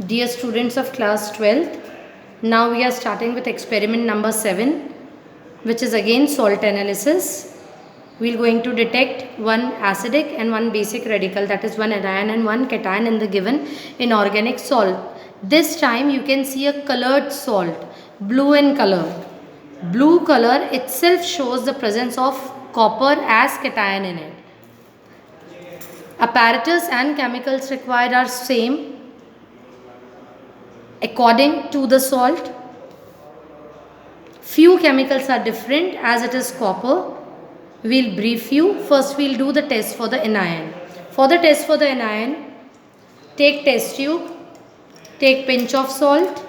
Dear students of class 12th, now we are starting with experiment number 7, which is again salt analysis. We are going to detect one acidic and one basic radical, that is one anion and one cation in the given inorganic salt. This time you can see a colored salt, blue in color. Blue color itself shows the presence of copper as cation in it. Apparatus and chemicals required are same according to the salt. Few chemicals are different as it is copper. We'll brief you. First we'll do the test for the anion. For the test for the anion, take test tube, take pinch of salt,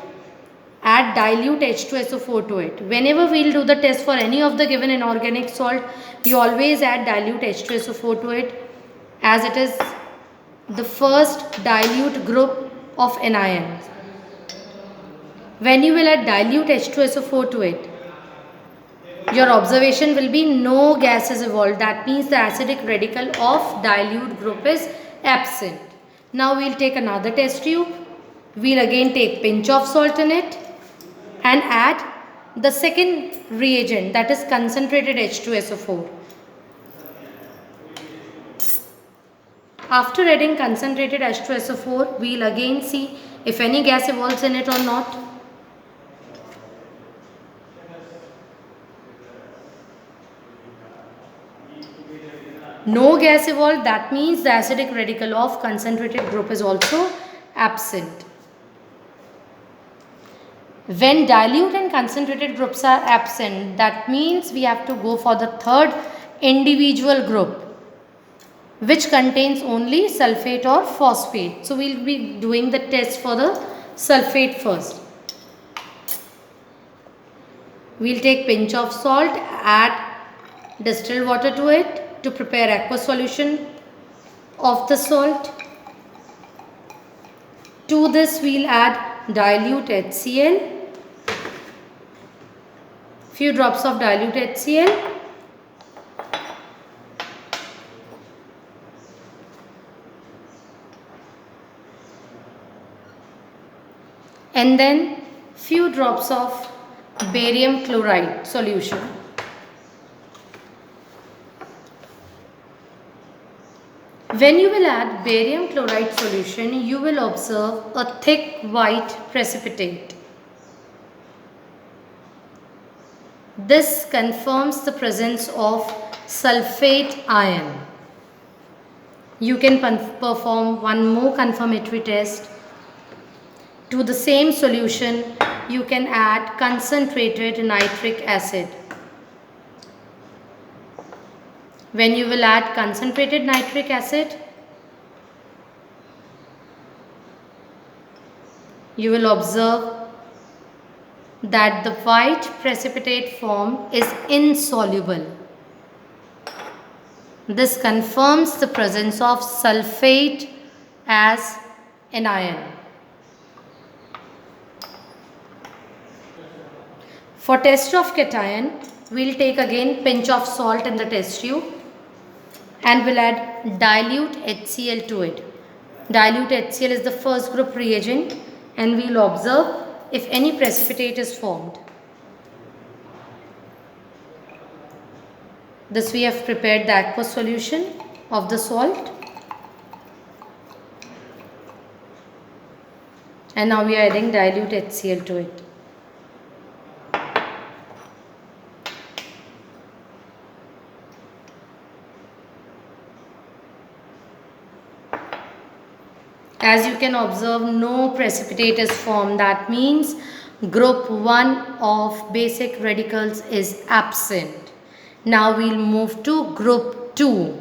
add dilute H2SO4 to it. Whenever we'll do the test for any of the given inorganic salt, you always add dilute H2SO4 to it, as it is the first dilute group of anion. When you will add dilute H2SO4 to it, your observation will be no gas is evolved. That means the acidic radical of dilute group is absent. Now we'll take another test tube. We'll again take pinch of salt in it and add the second reagent, that is concentrated H2SO4. After adding concentrated H2SO4, we'll again see if any gas evolves in it or not. No gas evolved, that means the acidic radical of concentrated group is also absent. When dilute and concentrated groups are absent, that means we have to go for the third individual group, which contains only sulfate or phosphate. So we'll be doing the test for the sulfate first. We'll take pinch of salt, add distilled water to it to prepare aqueous solution of the salt. To this we'll add dilute HCl, few drops of dilute HCl, and then few drops of barium chloride solution. When you will add barium chloride solution, you will observe a thick white precipitate. This confirms the presence of sulfate ion. You can perform one more confirmatory test. To the same solution, you can add concentrated nitric acid. When you will add concentrated nitric acid, you will observe that the white precipitate form is insoluble. This confirms the presence of sulfate as an ion. For test of cation, we will take again pinch of salt in the test tube and will add dilute HCl to it. Dilute HCl is the first group reagent, and we will observe if any precipitate is formed. Thus we have prepared the aqueous solution of the salt, and now we are adding dilute HCl to it. As you can observe, no precipitate is formed. That means group 1 of basic radicals is absent. Now we will move to group 2.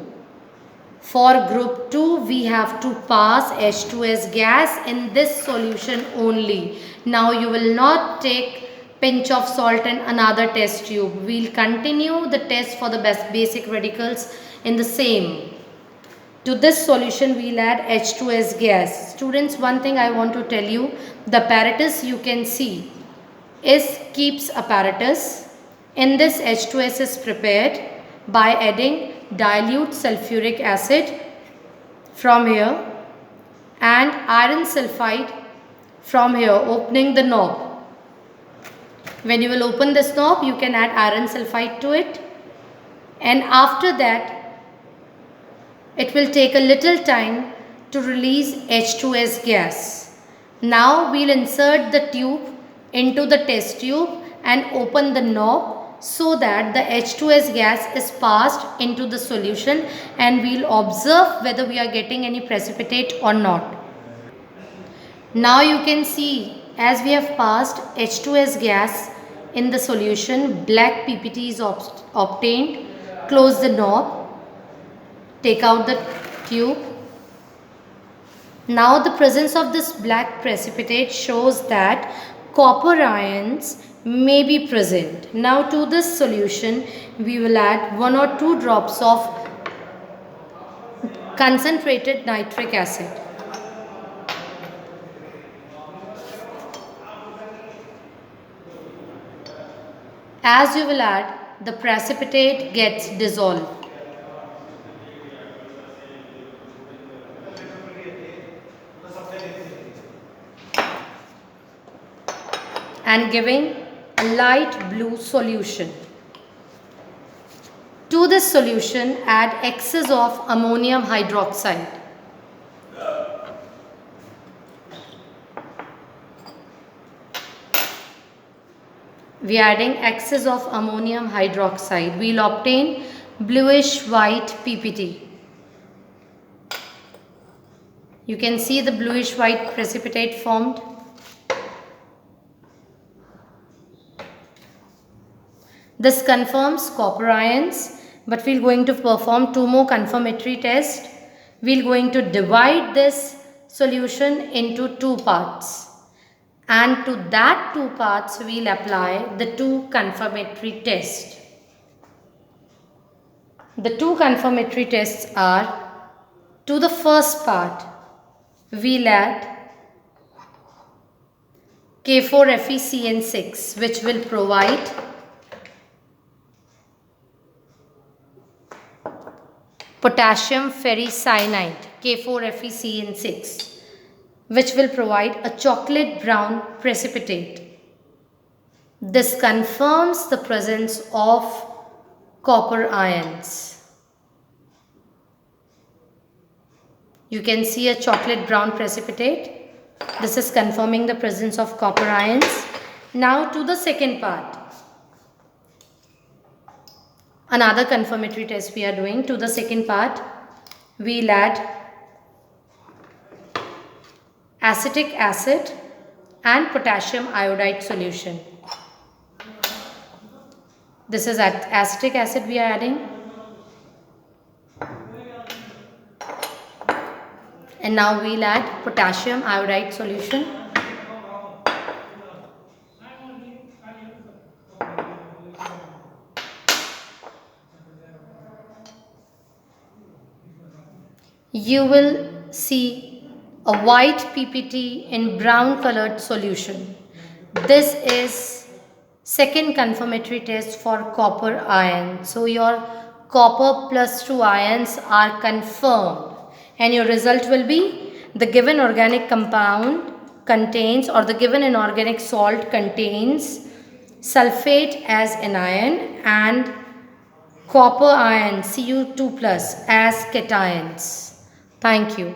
For group 2, we have to pass H2S gas in this solution only. Now you will not take pinch of salt in another test tube. We will continue the test for the basic radicals in the same. To this solution, we will add H2S gas. Students, one thing I want to tell you, the apparatus you can see is Keep's apparatus. In this, H2S is prepared by adding dilute sulfuric acid from here and iron sulfide from here, opening the knob. When you will open this knob, you can add iron sulfide to it, and after that it will take a little time to release H2S gas. Now we'll insert the tube into the test tube and open the knob so that the H2S gas is passed into the solution, and we'll observe whether we are getting any precipitate or not. Now you can see, as we have passed H2S gas in the solution, black PPT is obtained. Close the knob, take out the tube. Now the presence of this black precipitate shows that copper ions may be present. Now to this solution we will add 1 or 2 drops of concentrated nitric acid. As you will add, the precipitate gets dissolved. And giving a light blue solution. To this solution, add excess of ammonium hydroxide. We are adding excess of ammonium hydroxide. We will obtain bluish white PPT. You can see the bluish white precipitate formed. This confirms copper ions, but we are going to perform 2 more confirmatory tests. We are going to divide this solution into 2 parts. And to that 2 parts, we will apply the 2 confirmatory tests. The 2 confirmatory tests are, to the first part, we will add K4FeCN6, which will provide potassium ferricyanide, K4FeCN6, which will provide a chocolate brown precipitate. This confirms the presence of copper ions. You can see a chocolate brown precipitate. This is confirming the presence of copper ions. Now to the second part. Another confirmatory test we are doing. To the second part, we will add acetic acid and potassium iodide solution. This is acetic acid we are adding. And now we will add potassium iodide solution. You will see a white PPT in brown colored solution. This is second confirmatory test for copper ion. So your copper plus 2 ions are confirmed, and your result will be the given organic compound contains, or the given inorganic salt contains sulfate as anion and copper ion Cu2+ as cations. Thank you.